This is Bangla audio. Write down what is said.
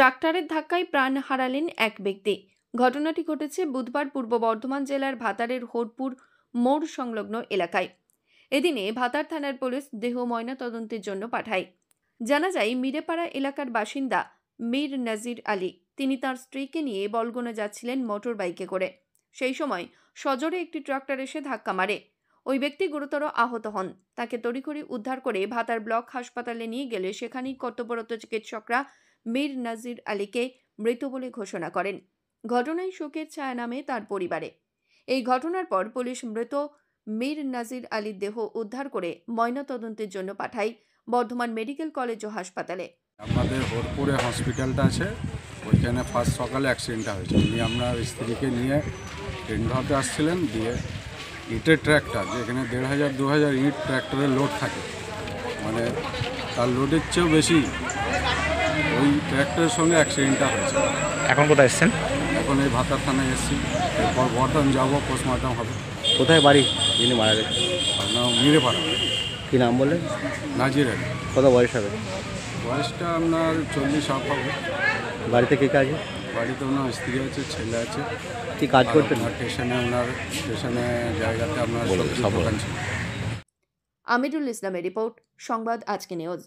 ট্রাক্টরের ধাক্কায় প্রাণ হারালেন এক ব্যক্তি। ঘটনাটি ঘটেছে বুধবার পূর্ব বর্ধমান জেলার ভাতারের হোরপুর মোড় সংলগ্ন এলাকায়। এদিনে ভাতার থানার পুলিশ দেহ ময়নাতদন্তের জন্য পাঠায়। জানা যায়, মিরেপাড়া এলাকার বাসিন্দা মীর নাজির আলী। তিনি তার স্ত্রীকে নিয়ে বলগোনা যাচ্ছিলেন মোটর বাইকে করে। সেই সময় সজোরে একটি ট্রাক্টর এসে ধাক্কা মারে। ওই ব্যক্তি গুরুতর আহত হন। তাকে তড়িঘড়ি উদ্ধার করে ভাতার ব্লক হাসপাতালে নিয়ে গেলে সেখানেই কর্তব্যরত চিকিৎসকরা মীর নাজির আলীকে মৃত বলে ঘোষণা করেন। ঘটনায় শোকের ছায়া নামে তার পরিবারে। এই ঘটনার পর পুলিশ মৃত মীর নাজির আলীর দেহ উদ্ধার করে ময়নাতদন্তের জন্য পাঠায় বর্ধমান মেডিকেল কলেজ ও হাসপাতালে। আমাদের হোরপুরে হসপিটালটা আছে, ওইখানে ফার্স্ট সকালে অ্যাক্সিডেন্টটা হয়েছে। উনি আপনার স্ত্রীকে নিয়ে ট্রেন ধরতে আসছিলেন, দিয়ে ইটের ট্র্যাক্টর, যেখানে 1500-2000 ইট ট্র্যাক্টরের লোড থাকে, মানে তার লোডের চেয়েও বেশি ওই ট্র্যাক্টরের সঙ্গে অ্যাক্সিডেন্টটা হয়েছে। এখন কোথায় এসছেন? এখন এই ভাতার থানায় এসেছি, এরপর বর্ধমান যাবো, পোস্টমর্টম হবে। কোথায় বাড়ি যিনি মারা গেছে? আপনার মিরেপাড়া। কী নাম বললেন? নাজির আলী। কত বয়স হবে? বয়সটা আপনার 40 আপ হবে। বাড়িতে কে কাজ? বাড়িতে ওনার স্ত্রী আছে, ছেলে আছে। কি কাজ করতেন? স্টেশনে জায়গাতে আপনার সব দোকান ছিল। আমিরুল ইসলামের রিপোর্ট, সংবাদ আজকে নিউজ।